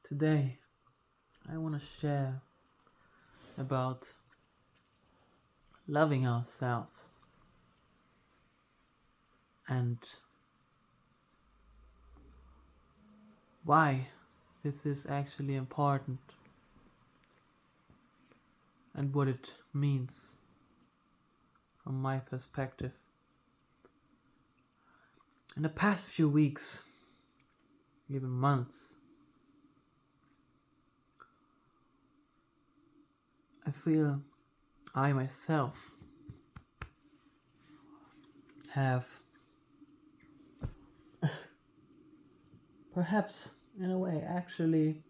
Today, I want to share about loving ourselves and why this is actually important and what it means from my perspective. In the past few weeks, even months, I feel I myself have perhaps in a way actually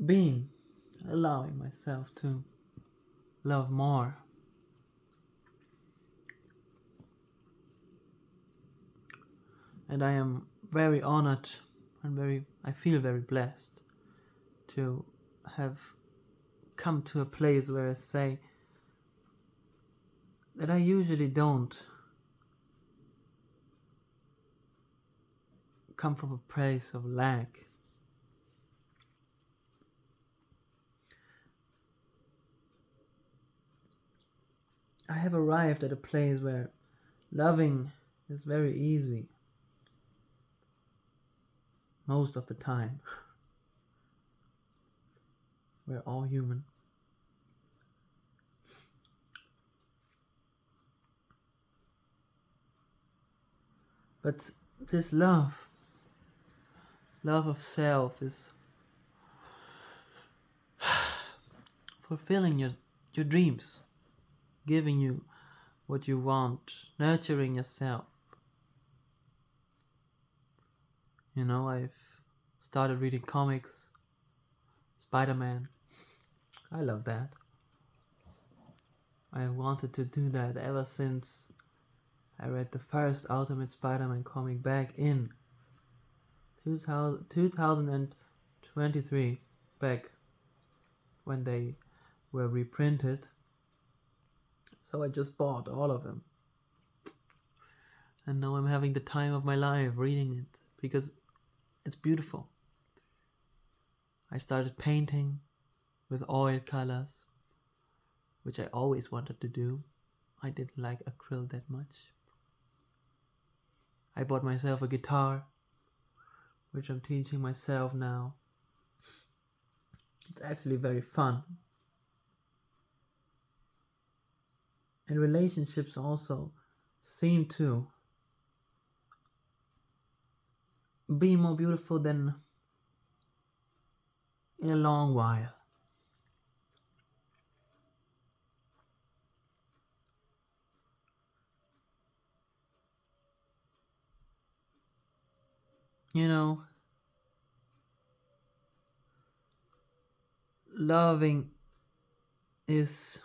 been allowing myself to love more. And I am very honored and I feel very blessed to have come to a place where I say that I usually don't come from a place of lack. I have arrived at a place where loving is very easy most of the time. We're all human. But this love of self is fulfilling your dreams, giving you what you want, nurturing yourself. I've started reading comics, Spider-Man. I love that. I wanted to do that ever since I read the first Ultimate Spider-Man comic back in 2023, back when they were reprinted. So I just bought all of them. And now I'm having the time of my life reading it because it's beautiful. I started painting with oil colors, which I always wanted to do. I didn't like acrylic that much. I bought myself a guitar, which I'm teaching myself now. It's actually very fun. And relationships also seem to be more beautiful than in a long while. Loving is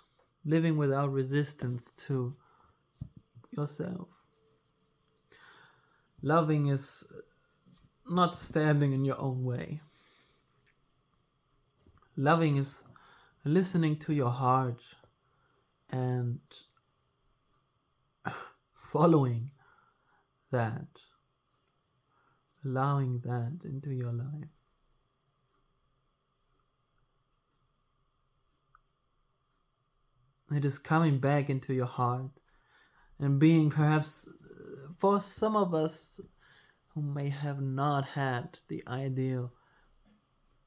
living without resistance to yourself. Loving is not standing in your own way. Loving is listening to your heart and following that, allowing that into your life. It is coming back into your heart and being perhaps for some of us who may have not had the ideal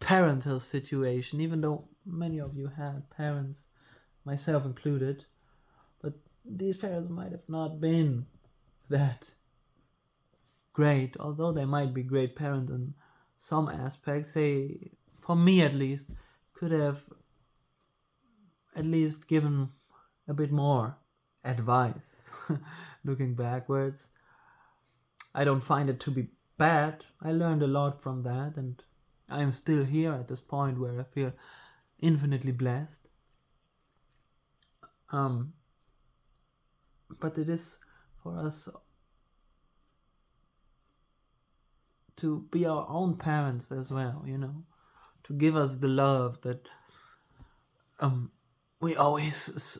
parental situation, even though many of you had parents, myself included, but these parents might have not been that great, although they might be great parents in some aspects. They, for me at least, could have at least given a bit more advice. Looking backwards, I don't find it to be bad. I learned a lot from that, and I am still here at this point where I feel infinitely blessed. But it is for us to be our own parents as well, to give us the love that we always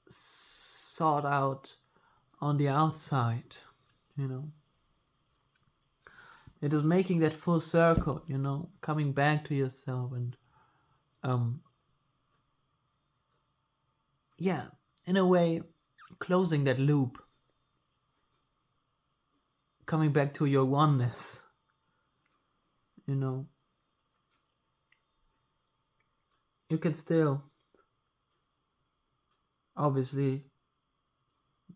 sought out on the outside, It is making that full circle, coming back to yourself and um yeah, in a way closing that loop, coming back to your oneness, you know. You can still obviously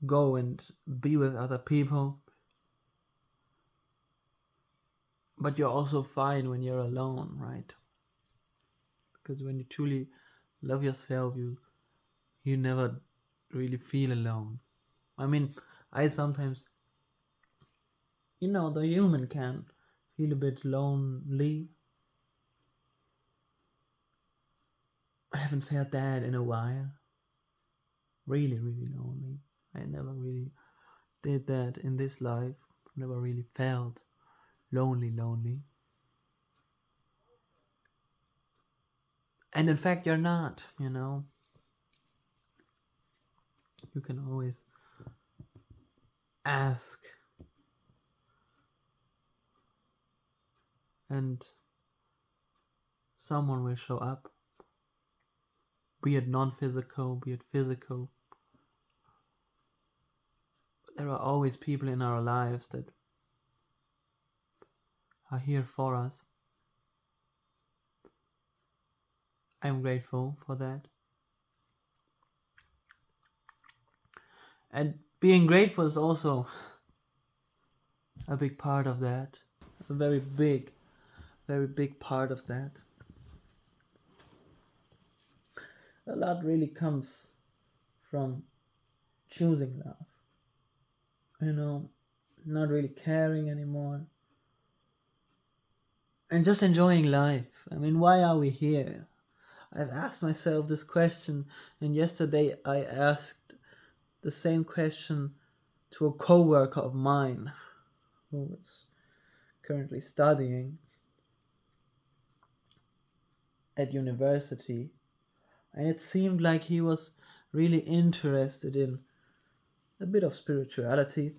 go and be with other people, but you're also fine when you're alone, right? Because when you truly love yourself, you never really feel alone. I mean, I sometimes, the human can feel a bit lonely. I haven't felt that in a while. Really, really lonely. I never really did that in this life. Never really felt lonely. And in fact, you're not. You can always ask, and someone will show up, be it non physical, be it physical. There are always people in our lives that are here for us. I'm grateful for that. And being grateful is also a big part of that. A very big part of that. A lot really comes from choosing love. Not really caring anymore. And just enjoying life. I mean, why are we here? I've asked myself this question, and yesterday I asked the same question to a co-worker of mine who is currently studying at university, and it seemed like he was really interested in a bit of spirituality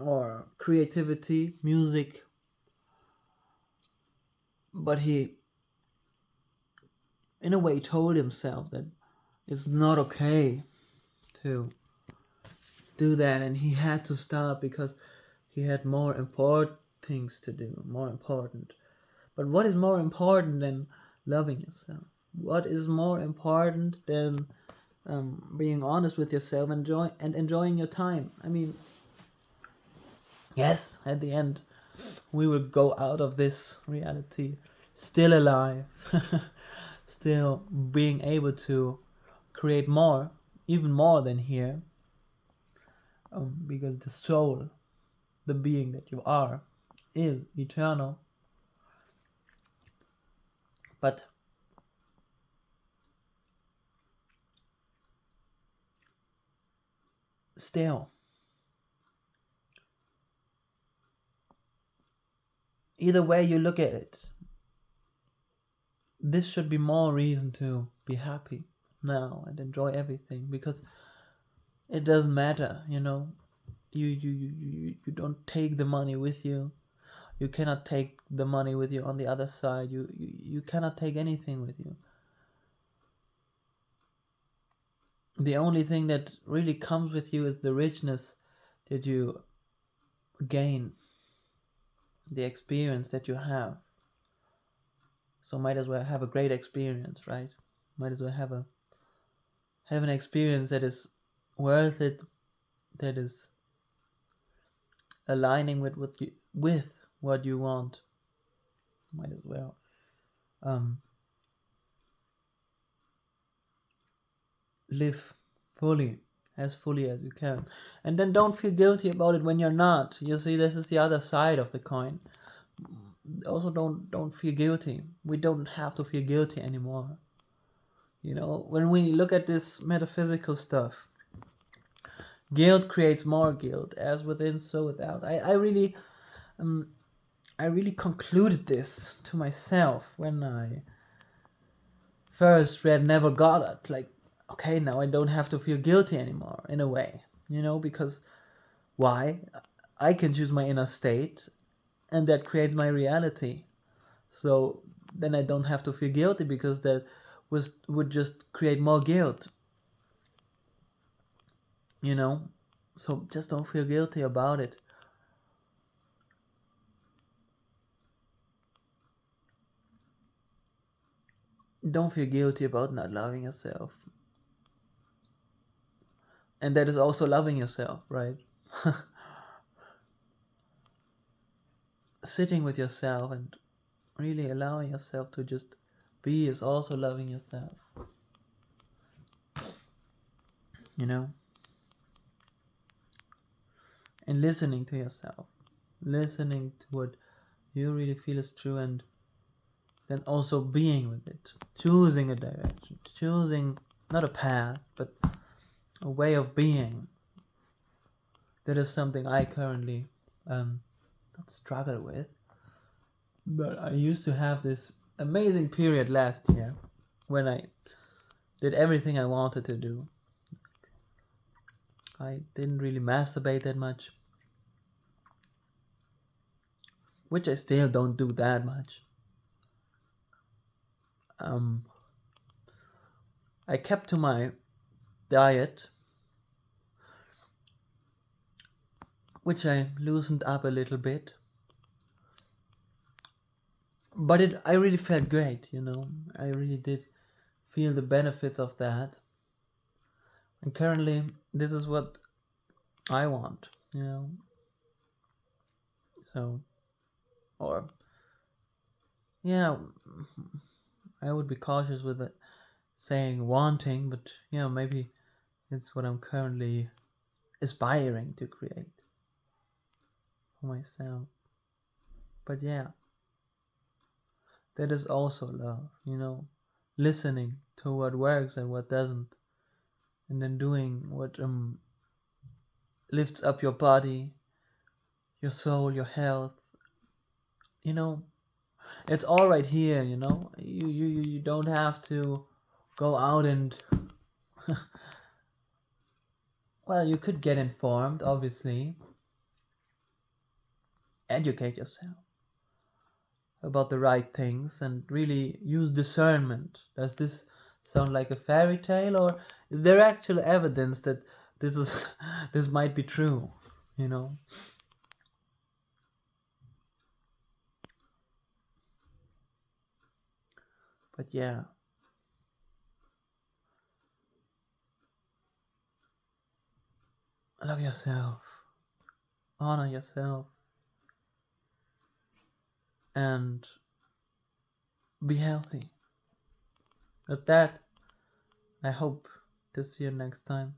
or creativity, music, but he in a way told himself that it's not okay to do that, and he had to stop because he had more important things to do, more important. But what is more important than loving yourself? What is more important than being honest with yourself and enjoying your time? I mean, yes, at the end we will go out of this reality still alive, still being able to create more, even more than here, because the soul, the being that you are, is eternal. But still, either way you look at it, this should be more reason to be happy now and enjoy everything, because it doesn't matter, you don't take the money with you. You cannot take the money with you on the other side. You cannot take anything with you. The only thing that really comes with you is the richness that you gain, the experience that you have. So might as well have a great experience, right? Might as well have an experience that is worth it, that is aligning with what you want. Might as well live as fully as you can, and then don't feel guilty about it when you're not. You see, this is the other side of the coin. Also, don't feel guilty. We don't have to feel guilty anymore. When we look at this metaphysical stuff, guilt creates more guilt, as within so without. I really concluded this to myself when I first read Never Got It. Like, okay, now I don't have to feel guilty anymore, in a way, because why? I can choose my inner state. and that creates my reality. So then I don't have to feel guilty, because that would just create more guilt, you know. So just don't feel guilty about it. Don't feel guilty about not loving yourself. And that is also loving yourself, right? Sitting with yourself and really allowing yourself to just be is also loving yourself, you know? And listening to yourself, listening to what you really feel is true, and then also being with it, choosing a direction, choosing not a path, but a way of being. That is something I currently not struggle with, but I used to have this amazing period last year when I did everything I wanted to do. I didn't really masturbate that much, which I still don't do that much. Um, I kept to my diet, which I loosened up a little bit, but I really felt great, you know. I really did feel the benefits of that, and currently this is what I want, you know. So, or yeah, I would be cautious with it saying wanting, but yeah, maybe it's what I'm currently aspiring to create for myself. But yeah, that is also love, you know, listening to what works and what doesn't, and then doing what lifts up your body, your soul, your health. You know, it's all right here. You know, you don't have to go out and well, you could get informed, obviously, educate yourself about the right things, and really use discernment. Does this sound like a fairy tale, or is there actual evidence that this is this might be true? You know, but yeah, love yourself, honor yourself, and be healthy. With that, I hope to see you next time.